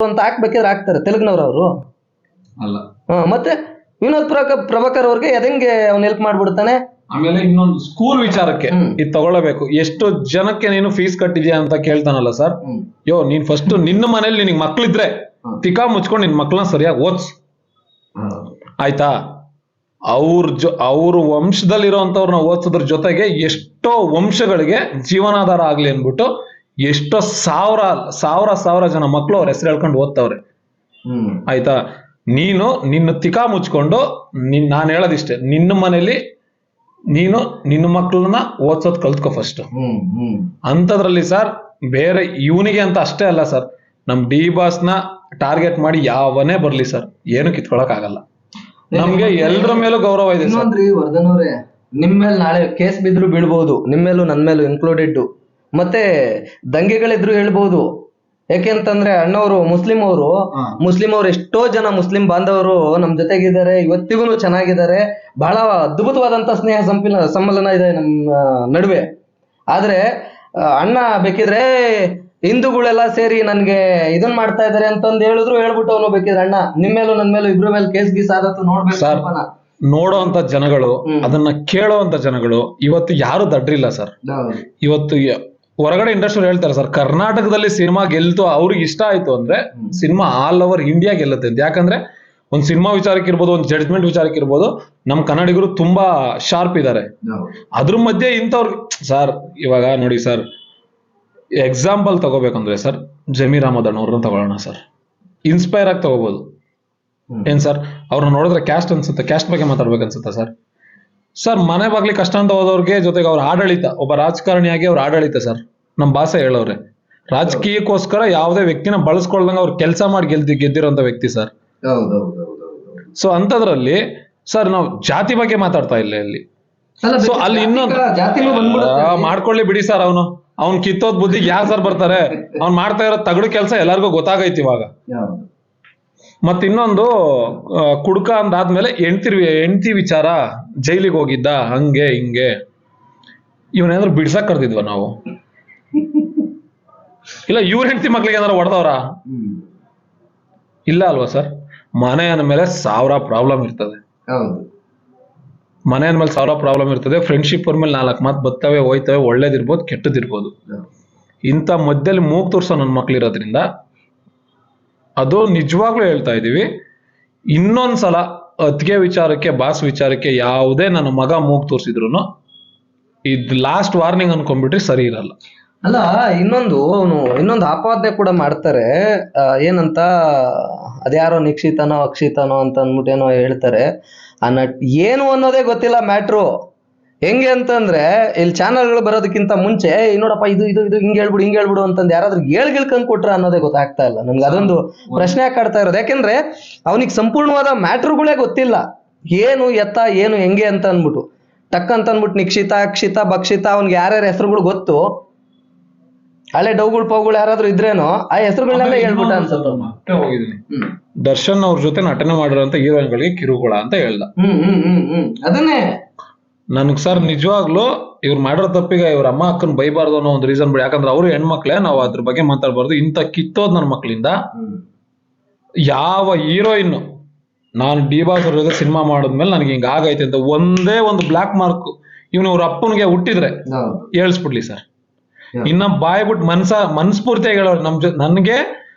ಅಂತ ಹಾಕ್ಬೇಕಿದ್ರೆ ಹಾಕ್ತಾರೆ ತೆಲುಗಿನವ್ರು ಅವರು ಅಲ್ಲ. ಮತ್ತೆ ವಿನೋದ್ ಪ್ರಭಾಕರ್ ಅವ್ರಿಗೆ ಹೆಂಗೆ ಅವ್ನು ಹೆಲ್ಪ್ ಮಾಡ್ಬಿಡ್ತಾನೆ. ಆಮೇಲೆ ಇನ್ನೊಂದು ಸ್ಕೂಲ್ ವಿಚಾರಕ್ಕೆ ಇದು ತಗೊಳ್ಳಬೇಕು. ಎಷ್ಟು ಜನಕ್ಕೆ ನೀನು ಫೀಸ್ ಕಟ್ಟಿದ್ಯಾ ಅಂತ ಕೇಳ್ತಾನಲ್ಲ ಸರ್. ನೀನ್ ಫಸ್ಟ್ ನಿನ್ನ ಮನೇಲಿ ನಿನಗೆ ಮಕ್ಳಿದ್ರೆ ತಿಕಾ ಮುಚ್ಕೊಂಡು ನಿನ್ ಮಕ್ಳನ್ನ ಸರಿಯಾಗಿ ಓದ್ಸ್, ಆಯ್ತಾ? ಅವ್ರ ವಂಶದಲ್ಲಿರೋಂಥವ್ರನ್ನ ಓದಿಸೋದ್ರ ಜೊತೆಗೆ ಎಷ್ಟೋ ವಂಶಗಳಿಗೆ ಜೀವನಾಧಾರ ಆಗ್ಲಿ ಅನ್ಬಿಟ್ಟು ಎಷ್ಟೋ ಸಾವಿರ ಜನ ಮಕ್ಕಳು ಅವ್ರ ಹೆಸರು ಹೇಳ್ಕೊಂಡು ಓದ್ತವ್ರೆ, ಆಯ್ತಾ? ನೀನು ನಿನ್ನ ತಿಕಾ ಮುಚ್ಕೊಂಡು ನಾನು ಹೇಳೋದಿಷ್ಟೇ, ನಿನ್ನ ಮನೇಲಿ ನೀನು ನಿನ್ನ ಮಕ್ಕಳನ್ನ ಓದ್ಸೋದ್ ಕಲ್ತ್ಕೊ ಫಸ್ಟ್. ಅಂತದ್ರಲ್ಲಿ ಸರ್ ಬೇರೆ ಇವನಿಗೆ ಅಂತ ಅಷ್ಟೇ ಅಲ್ಲ ಸರ್, ನಮ್ ಡಿ ಬಾಸ್ ನ ಟಾರ್ಗೆಟ್ ಮಾಡಿ ಯಾವನೇ ಬರ್ಲಿ ಸರ್ ಏನು ಕಿತ್ಕೊಳಕ್ ಆಗಲ್ಲ. ನಮ್ಗೆ ಎಲ್ರ ಮೇಲೂ ಗೌರವ ಇದೆ. ಇನ್ನೊಂದ್ರಿ ವರ್ಧನ್ ಅವ್ರೆ, ನಿಮ್ ಮೇಲೆ ನಾಳೆ ಕೇಸ್ ಬಿದ್ರು ಬೀಳ್ಬಹುದು, ನಿಮ್ ಮೇಲೂ ನನ್ ಮೇಲೂ ಇನ್ಕ್ಲೂಡೆಡ್. ಮತ್ತೆ ದಂಗೆಗಳಿದ್ರು ಹೇಳ್ಬಹುದು. ಯಾಕೆಂತಂದ್ರೆ ಅಣ್ಣವರು ಮುಸ್ಲಿಂ ಅವರು ಎಷ್ಟೋ ಜನ ಮುಸ್ಲಿಂ ಬಾಂಧವರು ನಮ್ ಜೊತೆಗಿದ್ದಾರೆ, ಇವತ್ತಿಗೂ ಚೆನ್ನಾಗಿದ್ದಾರೆ. ಬಹಳ ಅದ್ಭುತವಾದಂತ ಸ್ನೇಹ ಸಮ್ಮಿಲನ ಇದೆ ನಮ್ಮ ನಡುವೆ. ಆದ್ರೆ ಅಣ್ಣ ಬೇಕಿದ್ರೆ ಹಿಂದೂಗಳೆಲ್ಲ ಸೇರಿ ನನ್ಗೆ ಇದನ್ ಮಾಡ್ತಾ ಇದಾರೆ ಅಂತಂದು ಹೇಳ್ಬಿಟ್ಟು ಅವನು ಬೇಕಿದ್ರೆ ಅಣ್ಣ ನಿಮ್ ಮೇಲೂ ನನ್ ಮೇಲೂ ಇಬ್ರ ಮೇಲೆ ಕೇಸ್ ಗೀಸ್ ಆದತ್ತು ನೋಡ್ಬೇಕು. ನೋಡೋಂತ ಜನಗಳು, ಅದನ್ನ ಕೇಳೋಂತ ಜನಗಳು ಇವತ್ತು ಯಾರು ದಡ್ರಿಲ್ಲ ಸರ್. ಇವತ್ತು ಹೊರಗಡೆ ಇಂಡಸ್ಟ್ರಿ ಹೇಳ್ತಾರೆ ಸರ್, ಕರ್ನಾಟಕದಲ್ಲಿ ಸಿನಿಮಾ ಗೆಲ್ತು ಅವ್ರಿಗೆ ಇಷ್ಟ ಆಯ್ತು ಅಂದ್ರೆ ಸಿನಿಮಾ ಆಲ್ ಓವರ್ ಇಂಡಿಯಾ ಗೆಲ್ಲುತ್ತೆ ಅಂತ. ಯಾಕಂದ್ರೆ ಒಂದ್ ಸಿನಿಮಾ ವಿಚಾರಕ್ಕೆ ಇರ್ಬೋದು, ಒಂದ್ ಜಡ್ಜ್ಮೆಂಟ್ ವಿಚಾರಕ್ಕೆ ಇರ್ಬೋದು, ನಮ್ ಕನ್ನಡಿಗರು ತುಂಬಾ ಶಾರ್ಪ್ ಇದಾರೆ. ಅದ್ರ ಮಧ್ಯೆ ಇಂಥವ್ರು ಸರ್, ಇವಾಗ ನೋಡಿ ಸರ್, ಎಕ್ಸಾಂಪಲ್ ತಗೋಬೇಕಂದ್ರೆ ಸರ್ ಜಮೀರ್ ಅಹಮದ್ ಅವ್ರನ್ನ ತಗೊಳ್ಳೋಣ ಸರ್. ಇನ್ಸ್ಪೈರ್ ಆಗಿ ತಗೋಬಹುದು ಏನ್ ಸರ್, ಅವ್ರನ್ನ ನೋಡಿದ್ರೆ ಕ್ಯಾಸ್ಟ್ ಅನ್ಸುತ್ತೆ, ಕ್ಯಾಸ್ಟ್ ಬಗ್ಗೆ ಮಾತಾಡ್ಬೇಕನ್ಸುತ್ತೆ ಸರ್. ಸರ್ ಮನೆ ಬಾಗ್ಲಿ ಕಷ್ಟ ಅಂತ ಹೋದವ್ರಿಗೆ ಜೊತೆಗೆ ಅವ್ರ ಆಡಳಿತ, ಒಬ್ಬ ರಾಜಕಾರಣಿಯಾಗಿ ಅವ್ರ ಆಡಳಿತ ಸರ್, ನಮ್ ಭಾಷೆ ಹೇಳೋರೆ ರಾಜಕೀಯಕ್ಕೋಸ್ಕರ ಯಾವುದೇ ವ್ಯಕ್ತಿನ ಬಳಸ್ಕೊಳ್ದಂಗ ಅವ್ರು ಕೆಲಸ ಮಾಡಿ ಗೆದ್ದಿರೋಂತ ವ್ಯಕ್ತಿ ಸರ್. ಸೊ ಅಂತದ್ರಲ್ಲಿ ಸರ್ ನಾವು ಜಾತಿ ಬಗ್ಗೆ ಮಾತಾಡ್ತಾ ಇಲ್ಲ ಇಲ್ಲಿ. ಸೊ ಅಲ್ಲಿ ಇನ್ನೊಂದು ಮಾಡ್ಕೊಳ್ಳಿ ಬಿಡಿ ಸರ್, ಅವ್ನ್ ಕಿತ್ತೋದ್ ಬುದ್ಧಿಗೆ ಯಾರು ಸರ್ ಬರ್ತಾರೆ? ಅವ್ನ್ ಮಾಡ್ತಾ ಇರೋ ತಗಡು ಕೆಲಸ ಎಲ್ಲಾರ್ಗು ಗೊತ್ತಾಗೈತಿ ಇವಾಗ. ಮತ್ ಇನ್ನೊಂದು ಕುಡ್ಕ ಅಂದಾದ್ಮೇಲೆ ಹೆಂಡ್ತಿ ವಿಚಾರ, ಜೈಲಿಗೆ ಹೋಗಿದ್ದ, ಹಂಗೆ ಹಿಂಗೆ. ಇವನೇನಾದ್ರು ಬಿಡ್ಸಕ್ ಕರ್ದಿದ್ವ ನಾವು? ಇಲ್ಲ ಇವ್ರ ಹೆಂಡತಿ ಮಕ್ಳಿಗೆ ಏನಾರು ಹೊಡೆದವ್ರ? ಇಲ್ಲ ಅಲ್ವಾ ಸರ್? ಮನೆ ಅಂದ್ಮೇಲೆ 1000 ಪ್ರಾಬ್ಲಮ್ ಇರ್ತದೆ. ಮನೆ ಅಂದ್ಮೇಲೆ 1000 ಪ್ರಾಬ್ಲಮ್ ಇರ್ತದೆ. ಫ್ರೆಂಡ್ಶಿಪ್ ಮೇಲೆ 4 ಮಾತು ಬರ್ತವೆ ಹೋಯ್ತವೆ, ಒಳ್ಳೇದಿರ್ಬೋದು ಕೆಟ್ಟದಿರ್ಬೋದು. ಇಂಥ ಮಧ್ಯದಲ್ಲಿ ಮೂಗ್ ತೋರ್ಸೋ ನನ್ನ ಮಕ್ಳಿರೋದ್ರಿಂದ ಅದು ನಿಜವಾಗ್ಲೂ ಹೇಳ್ತಾ ಇದೀವಿ. ಇನ್ನೊಂದ್ಸಲ ಅತ್ತಿಗೆ ವಿಚಾರಕ್ಕೆ, ಬಾಸ್ ವಿಚಾರಕ್ಕೆ ಯಾವುದೇ ನನ್ನ ಮಗ ಮೂಗ್ ತೋರ್ಸಿದ್ರು ಇದ್ ಲಾಸ್ಟ್ ವಾರ್ನಿಂಗ್ ಅನ್ಕೊಂಡ್ಬಿಟ್ರಿ ಸರಿ ಇರಲ್ಲ. ಅಲ್ಲ ಇನ್ನೊಂದು ಆಪಾದನೆ ಕೂಡ ಮಾಡ್ತಾರೆ. ಏನಂತ ಅದ್ಯಾರೋ ನಿಕ್ಷಿತನೋ ಅಕ್ಷಿತನೋ ಅಂತ ಅಂದ್ಬಿಟ್ಟು ಏನೋ ಹೇಳ್ತಾರೆ. ಏನು ಅನ್ನೋದೇ ಗೊತ್ತಿಲ್ಲ ಮ್ಯಾಟ್ರು. ಹೆಂಗೆ ಅಂತಂದ್ರೆ ಇಲ್ಲಿ ಚಾನಲ್ಗಳು ಬರೋದಕ್ಕಿಂತ ಮುಂಚೆ ನೋಡಪ್ಪ ಇದು ಇದು ಇದು ಹಿಂಗೆ ಹೇಳ್ಬಿಡು ಅಂತಂದು ಯಾರಾದ್ರೂ ಹೇಳ್ಕಂಡ್ ಕೊಟ್ರ ಅನ್ನೋದೇ ಗೊತ್ತಾಗ್ತಾ ಇಲ್ಲ ನನ್ಗೆ. ಅದೊಂದು ಪ್ರಶ್ನೆ ಕಾಡ್ತಾ ಇರೋದು. ಯಾಕೆಂದ್ರೆ ಅವನಿಗೆ ಸಂಪೂರ್ಣವಾದ ಮ್ಯಾಟ್ರುಗಳೇ ಗೊತ್ತಿಲ್ಲ, ಏನು ಎತ್ತ ಏನು ಹೆಂಗೆ ಅಂತ ಅಂದ್ಬಿಟ್ಟು ಟಕ್ ಅಂತ ಅಂದ್ಬಿಟ್ಟು ನಿಕ್ಷಿತ ಅಕ್ಷಿತ ಭಕ್ಷಿತ ಅವ್ನಿಗೆ ಯಾರ್ಯಾರ ಹೆಸರುಗಳು ಗೊತ್ತು, ಹಳೆ ಡೌಗಳು ಪೌಗಳು ಯಾರಾದ್ರೂ ಇದ್ರೇನೋ ಆ ಹೆಸರುಗಳನ್ನೆಲ್ಲ ಹೇಳ್ಬಿಟ್ಟ ಅನ್ಸುತ್ತೆ. ಮತ್ತೆ ಹೋಗಿದ್ದೀನಿ ದರ್ಶನ್ ಅವ್ರ ಜೊತೆ ನಟನೆ ಮಾಡಿರೋಂತ ಹೀರೋಯಿನ್ಗಳಿಗೆ ಕಿರುಕುಳ ಅಂತ ಹೇಳ್ದ. ಅದನ್ನೇ ನನ್ಗ್ ಸರ್ ನಿಜವಾಗ್ಲು ಇವ್ರು ಮಾಡಿರೋ ತಪ್ಪಿಗೆ ಇವ್ರ ಅಮ್ಮ ಅಕ್ಕನ್ ಬೈಬಾರ್ದು ಅನ್ನೋ ಒಂದು ರೀಸನ್ ಬಿಡಿ. ಯಾಕಂದ್ರೆ ಅವ್ರು ಹೆಣ್ಮಕ್ಳೇ, ನಾವು ಅದ್ರ ಬಗ್ಗೆ ಮಾತಾಡ್ಬಾರ್ದು. ಇಂತ ಕಿತ್ತೋದ್ ನನ್ನ ಮಕ್ಳಿಂದ ಯಾವ ಹೀರೋಯಿನ್ ನಾನು ಡಿ ಬಾಸ್ ಅವ್ರ ಜೊತೆ ಸಿನಿಮಾ ಮಾಡಿದ್ಮೇಲೆ ನನಗೆ ಹಿಂಗ ಆಗೈತೆ ಅಂತ ಒಂದೇ ಒಂದು ಬ್ಲಾಕ್ ಮಾರ್ಕ್ ಇವ್ನ ಅವ್ರ ಅಪ್ಪನಿಗೆ ಹುಟ್ಟಿದ್ರೆ ಹೇಳ್ಸ್ಬಿಡ್ಲಿ ಸರ್. ಇನ್ನ ಬಾಯ್ಬಿಟ್ಟು ಮನ್ಸ್ಫೂರ್ತಿಯಾಗಿ ಹೇಳೋರು ನನ್ಗೆ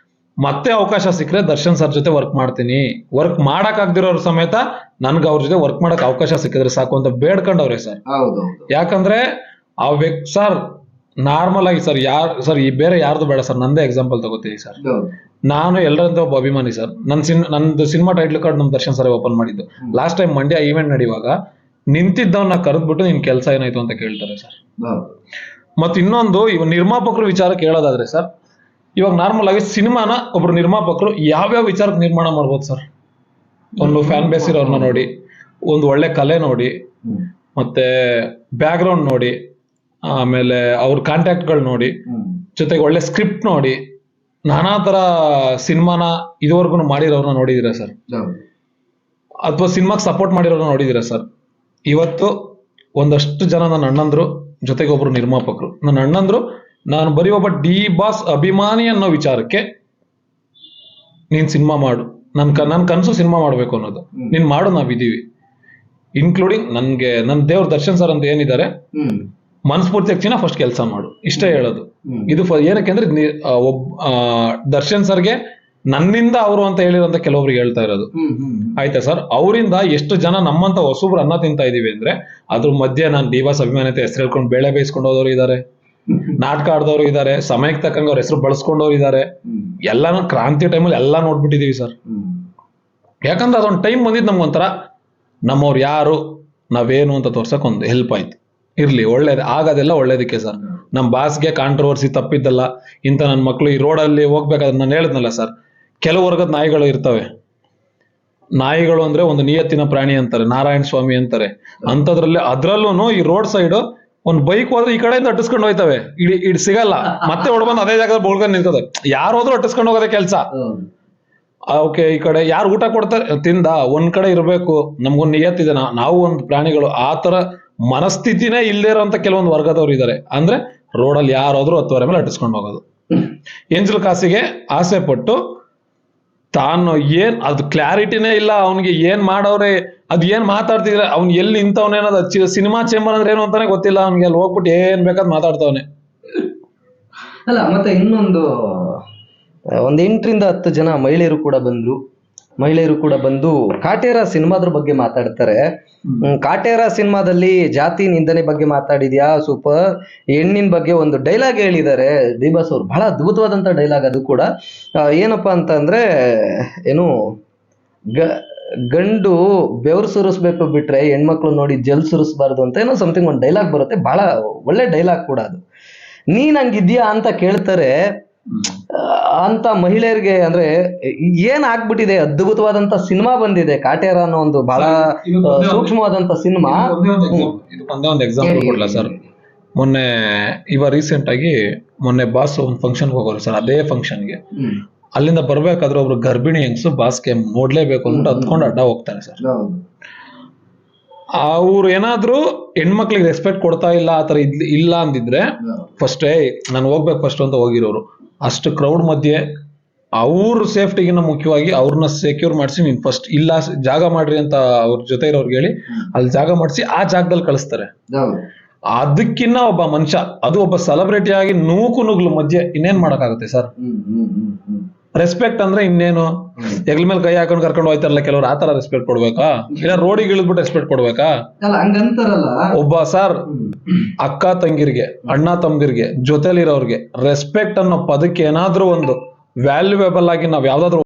ಮತ್ತೆ ಅವಕಾಶ ಸಿಕ್ಕರೆ ದರ್ಶನ್ ಸರ್ ಜೊತೆ ವರ್ಕ್ ಮಾಡ್ತೀನಿ, ವರ್ಕ್ ಮಾಡಕ್ ಆಗ್ದಿರೋರ್ ಸಮೇತ ನನ್ಗೆ ಅವ್ರ ಜೊತೆ ವರ್ಕ್ ಮಾಡಕ್ ಅವಕಾಶ ಸಿಕ್ಕಿದ್ರೆ ಸಾಕು ಅಂತ ಬೇಡ್ಕೊಂಡವ್ರೆ ಸರ್. ಯಾಕಂದ್ರೆ ಆ ಸರ್ ನಾರ್ಮಲ್ ಆಗಿ ಸರ್ ಈ ಬೇರೆ ಯಾರ್ದು ಬೇಡ ಸರ್, ನಂದೇ ಎಕ್ಸಾಂಪಲ್ ತಗೋತೀವಿ ಸರ್. ನಾನು ಎಲ್ಲರಂತ ಒಬ್ಬ ಅಭಿಮಾನಿ ಸರ್. ನಂದು ಸಿನಿಮಾ ಟೈಟ್ಲ್ ಕಾರ್ಡ್ ನಮ್ ದರ್ಶನ್ ಸರ್ ಓಪನ್ ಮಾಡಿದ್ದು. ಲಾಸ್ಟ್ ಟೈಮ್ ಮಂಡ್ಯ ಈವೆಂಟ್ ನಡೆಯುವಾಗ ನಿಂತಿದ್ದವನ್ನ ಕರೆದ್ಬಿಟ್ಟು ನಿನ್ ಕೆಲಸ ಏನಾಯ್ತು ಅಂತ ಕೇಳ್ತಾರೆ ಸರ್. ಮತ್ ಇನ್ನೊಂದು ಇವ್ ನಿರ್ಮಾಪಕರು ವಿಚಾರ ಕೇಳೋದಾದ್ರೆ ಸರ್, ಇವಾಗ ನಾರ್ಮಲ್ ಆಗಿ ಸಿನಿಮಾನ ಒಬ್ರು ನಿರ್ಮಾಪಕರು ಯಾವ್ಯಾವ ವಿಚಾರಕ್ಕೆ ನಿರ್ಮಾಣ ಮಾಡ್ಬೋದು ಸರ್? ಒಂದು ಫ್ಯಾನ್ ಬೇಸ್ ಇರೋರ್ನ ನೋಡಿ, ಒಂದು ಒಳ್ಳೆ ಕಲೆ ನೋಡಿ, ಮತ್ತೆ ಬ್ಯಾಕ್ ಗ್ರೌಂಡ್ ನೋಡಿ, ಆಮೇಲೆ ಅವ್ರ ಕಾಂಟ್ಯಾಕ್ಟ್ಗಳು ನೋಡಿ, ಜೊತೆಗೆ ಒಳ್ಳೆ ಸ್ಕ್ರಿಪ್ಟ್ ನೋಡಿ, ನಾನಾ ತರ ಸಿನಿಮಾನ ಇದುವರೆಗೂ ಮಾಡಿರೋರ್ನ ನೋಡಿದೀರ ಸರ್? ಅಥವಾ ಸಿನಿಮಾಗೆ ಸಪೋರ್ಟ್ ಮಾಡಿರೋರ್ನ ನೋಡಿದೀರ ಸರ್? ಇವತ್ತು ಒಂದಷ್ಟು ಜನ ನನ್ನ ಅಣ್ಣಂದ್ರು, ಜೊತೆಗೆ ಒಬ್ರು ನಿರ್ಮಾಪಕರು, ನನ್ನ ಅಣ್ಣಂದ್ರು ನಾನು ಬರೀ ಒಬ್ಬ ಡಿ ಬಾಸ್ ಅಭಿಮಾನಿ ಅನ್ನೋ ವಿಚಾರಕ್ಕೆ ನೀನ್ ಸಿನಿಮಾ ಮಾಡು, ನನ್ ಕನ್ಸು ಸಿನಿಮಾ ಮಾಡ್ಬೇಕು ಅನ್ನೋದು, ನೀನ್ ಮಾಡು, ನಾವಿದೀವಿ. ಇನ್ಕ್ಲೂಡಿಂಗ್ ನನ್ನ ದೇವ್ರ ದರ್ಶನ್ ಸರ್ ಅಂತ ಏನಿದ್ದಾರೆ, ಮನಸ್ಫೂರ್ತಿ ಫಸ್ಟ್ ಕೆಲಸ ಮಾಡು, ಇಷ್ಟೇ ಹೇಳೋದು. ಇದು ಏನಕ್ಕೆ ಅಂದ್ರೆ ದರ್ಶನ್ ಸರ್ಗೆ ನನ್ನಿಂದ ಅವರು ಅಂತ ಹೇಳಿರೋಂತ ಕೆಲವೊಬ್ರಿಗೆ ಹೇಳ್ತಾ ಇರೋದು. ಆಯ್ತಾ ಸರ್, ಅವರಿಂದ ಎಷ್ಟು ಜನ ನಮ್ಮಂತ ಹೊಸಬ್ರು ಅನ್ನ ತಿಂತಾ ಇದೀವಿ ಅಂದ್ರೆ ಅದ್ರ ಮಧ್ಯೆ ನಾನು ಡಿವಾಸ್ ಅಭಿಮಾನತೆ ಹೆಸರು ಹೇಳ್ಕೊಂಡು ಬೇಳೆ ಬೇಯಿಸ್ಕೊಂಡು ಹೋದವ್ರು ಇದಾರೆ, ನಾಟಕ ಆಡ್ದವ್ರು ಇದಾರೆ, ಸಮಯಕ್ಕೆ ತಕ್ಕಂಗೆ ಅವ್ರ ಹೆಸರು ಬಳಸ್ಕೊಂಡವ್ರು ಇದಾರೆ. ಎಲ್ಲಾನು ಕ್ರಾಂತಿ ಟೈಮಲ್ಲಿ ಎಲ್ಲಾ ನೋಡ್ಬಿಟ್ಟಿದೀವಿ ಸರ್. ಯಾಕಂದ್ರೆ ಅದೊಂದು ಟೈಮ್ ಬಂದಿದ್ ನಮ್ಗೊಂಥರ ನಮ್ಮವ್ರು ಯಾರು, ನಾವೇನು ಅಂತ ತೋರ್ಸಕ್ ಒಂದು ಹೆಲ್ಪ್ ಆಯ್ತು. ಇರ್ಲಿ, ಒಳ್ಳೇದು ಆಗೋದೆಲ್ಲ ಒಳ್ಳೇದಕ್ಕೆ ಸರ್. ನಮ್ ಬಾಸ್ಗೆ ಕಾಂಟ್ರವರ್ಸಿ ತಪ್ಪಿದ್ದಲ್ಲ. ಇಂತ ನನ್ನ ಮಕ್ಳು ಈ ರೋಡಲ್ಲಿ ಹೋಗ್ಬೇಕಾದ್ರೆ ನಾನು ಹೇಳಿದ್ನಲ್ಲ ಸರ್, ಕೆಲವು ವರ್ಗದ ನಾಯಿಗಳು ಇರ್ತವೆ. ನಾಯಿಗಳು ಅಂದ್ರೆ ಒಂದು ನಿಯತ್ತಿನ ಪ್ರಾಣಿ ಅಂತಾರೆ, ನಾರಾಯಣ ಸ್ವಾಮಿ ಅಂತಾರೆ. ಅಂತದ್ರಲ್ಲಿ ಅದ್ರಲ್ಲೂ ಈ ರೋಡ್ ಸೈಡ್ ಒಂದ್ ಬೈಕ್ ಹೋದ್ರೆ ಈ ಕಡೆಯಿಂದ ಅಟ್ಟಿಸ್ಕೊಂಡು ಹೋಯ್ತವೆ, ಇಡ್ ಸಿಗಲ್ಲ, ಮತ್ತೆ ಹೊಡ್ಬಂದು ಅದೇ ಜಾಗದಲ್ಲಿ ಬೋಳ್ಕೊಂಡು ನಿಂತದೆ. ಯಾರು ಹೋದ್ರು ಅಟ್ಟಿಸ್ಕೊಂಡು ಹೋಗೋದೇ ಕೆಲ್ಸ. ಓಕೆ, ಈ ಕಡೆ ಯಾರು ಊಟ ಕೊಡ್ತಾರೆ ತಿಂದ ಒಂದ್ ಕಡೆ ಇರ್ಬೇಕು, ನಮ್ಗೊಂದು ನಿಯತ್ತಿದೆ, ನಾವು ಒಂದು ಪ್ರಾಣಿಗಳು. ಆ ತರ ಮನಸ್ಥಿತಿನೇ ಇಲ್ಲೇ ಇರೋಂತ ಕೆಲವೊಂದು ವರ್ಗದವ್ರು ಇದಾರೆ. ಅಂದ್ರೆ ರೋಡಲ್ಲಿ ಯಾರಾದ್ರೂ 10 ಮೇಲೆ ಅಟ್ಟಿಸ್ಕೊಂಡು ಹೋಗೋದು. ಎಂಜಲ್ ಕಾಸಿಗೆ ಆಸೆ ಪಟ್ಟು ತಾನು ಅದು ಕ್ಲಾರಿಟಿನೇ ಇಲ್ಲ ಅವನಿಗೆ, ಏನ್ ಮಾಡವ್ರೆ, ಅದ್ ಏನ್ ಮಾತಾಡ್ತಿದ್ರೆ, ಅವ್ನ್ ಎಲ್ಲಿ ನಿಂತವನೇನೋದು ಸಿನಿಮಾ ಚೇಂಬರ್ ಅಂದ್ರೆ ಏನು ಅಂತಾನೆ ಗೊತ್ತಿಲ್ಲ ಅವ್ನಿಗೆ. ಅಲ್ಲಿ ಹೋಗ್ಬಿಟ್ಟು ಏನ್ ಬೇಕಾದ್ ಮಾತಾಡ್ತವನೆ. ಅಲ್ಲ, ಮತ್ತೆ ಇನ್ನೊಂದು 8 ರಿಂದ 10 ಜನ ಮಹಿಳೆಯರು ಕೂಡ ಬಂದು ಕಾಟೇರ ಸಿನಿಮಾದ್ರ ಬಗ್ಗೆ ಮಾತಾಡ್ತಾರೆ. ಕಾಟೇರ ಸಿನಿಮಾದಲ್ಲಿ ಜಾತಿ ನಿಂದನೆ ಬಗ್ಗೆ ಮಾತಾಡಿದ್ಯಾ, ಸೂಪರ್. ಹೆಣ್ಣಿನ ಬಗ್ಗೆ ಒಂದು ಡೈಲಾಗ್ ಹೇಳಿದ್ದಾರೆ ಡಿಬಾಸ್ ಅವ್ರು, ಬಹಳ ಅದ್ಭುತವಾದಂತ ಡೈಲಾಗ್ ಅದು ಕೂಡ. ಏನಪ್ಪಾ ಅಂತ ಅಂದ್ರೆ, ಏನು ಗಂಡು ಬೆವರು ಸುರಿಸ್ಬೇಕು ಬಿಟ್ರೆ ಹೆಣ್ಮಕ್ಳು ನೋಡಿ ಜಲ್ ಸುರಿಸ್ಬಾರ್ದು ಅಂತ ಏನೋ ಸಮಥಿಂಗ್ ಒಂದು ಡೈಲಾಗ್ ಬರುತ್ತೆ. ಬಹಳ ಒಳ್ಳೆ ಡೈಲಾಗ್ ಕೂಡ ಅದು. ನೀನ್ ಹಂಗಿದ್ಯಾ ಅಂತ ಕೇಳ್ತಾರೆ. ಅಂತ ಮಹಿಳೆಯರಿಗೆ ಅಂದ್ರೆ ಏನ್ ಆಗ್ಬಿಟ್ಟಿದೆ, ಅದ್ಭುತವಾದಂತ ಸಿನಿಮಾ ಬಂದಿದೆ ಕಾಟೇರ ಅನ್ನೋ ಒಂದು ಬಹಳ ಸೂಕ್ಷ್ಮವಾದಂತ ಸಿನಿಮಾ. ಇದಕ್ಕೊಂದೇ ಒಂದು ಎಕ್ಸಾಂಪಲ್ ಕೊಡ್ಲಾ ಸರ್? ಮೊನ್ನೆ ರೀಸೆಂಟ್ ಆಗಿ ಮೊನ್ನೆ ಬಾಸ್ ಒಂದು ಫಂಕ್ಷನ್ಗೆ ಹೋಗೋರು ಸರ್. ಅದೇ ಫಂಕ್ಷನ್ಗೆ ಅಲ್ಲಿಂದ ಬರ್ಬೇಕಾದ್ರೆ ಒಬ್ರು ಗರ್ಭಿಣಿ ಹೆಂಗ್ಸು ಬಾಸ್ಗೆ ನೋಡ್ಲೇಬೇಕು ಅಂದ್ಬಿಟ್ಟು ಹತ್ಕೊಂಡು ಅಡ್ಡ ಹೋಗ್ತಾರೆ ಸರ್. ಅವ್ರು ಏನಾದ್ರು ಹೆಣ್ಮಕ್ಳಿಗೆ ರೆಸ್ಪೆಕ್ಟ್ ಕೊಡ್ತಾ ಇಲ್ಲ, ಆತರ ಇಲ್ಲ ಅಂದಿದ್ರೆ ಫಸ್ಟ್ ನಾನು ಹೋಗ್ಬೇಕು ಫಸ್ಟ್ ಅಂತ ಹೋಗಿರೋರು. ಅಷ್ಟು ಕ್ರೌಡ್ ಮಧ್ಯೆ ಅವ್ರ ಸೇಫ್ಟಿಗಿನ್ನ ಮುಖ್ಯವಾಗಿ ಅವ್ರನ್ನ ಸೆಕ್ಯೂರ್ ಮಾಡಿಸಿ, ನೀನ್ ಫಸ್ಟ್ ಇಲ್ಲ ಜಾಗ ಮಾಡ್ರಿ ಅಂತ ಅವ್ರ ಜೊತೆ ಇರೋರ್ಗೆ ಹೇಳಿ ಅಲ್ಲಿ ಜಾಗ ಮಾಡಿಸಿ ಆ ಜಾಗದಲ್ಲಿ ಕಳಿಸ್ತಾರೆ. ಅದಕ್ಕಿನ್ನ ಒಬ್ಬ ಮನುಷ್ಯ, ಅದು ಒಬ್ಬ ಸೆಲೆಬ್ರಿಟಿ ಆಗಿ ನುಗ್ಲು ಮಧ್ಯೆ ಇನ್ನೇನ್ ಮಾಡಕ್ಕಾಗುತ್ತೆ ಸರ್? ರೆಸ್ಪೆಕ್ಟ್ ಅಂದ್ರೆ ಇನ್ನೇನು, ಹೆಗ್ಲ ಮೇಲೆ ಕೈ ಹಾಕೊಂಡು ಕರ್ಕೊಂಡು ಹೋಯ್ತಾರಲ್ಲ ಕೆಲವ್ರು, ಆತರ ರೆಸ್ಪೆಕ್ಟ್ ಕೊಡ್ಬೇಕಾ? ಇಲ್ಲ ರೋಡಿಗೆ ಇಳಿದ್ಬಿಟ್ಟು ರೆಸ್ಪೆಕ್ಟ್ ಕೊಡ್ಬೇಕಾ? ಒಬ್ಬ ಸರ್ ಅಕ್ಕ ತಂಗಿರ್ಗೆ, ಅಣ್ಣ ತಮ್ಮದಿರ್ಗೆ, ಜೊತೆಲಿರೋರ್ಗೆ ರೆಸ್ಪೆಕ್ಟ್ ಅನ್ನೋ ಪದಕ್ಕೆ ಏನಾದ್ರೂ ಒಂದು ವ್ಯಾಲ್ಯೂಯೇಬಲ್ ಆಗಿ ನಾವ್ ಯಾವ್ದಾದ್ರು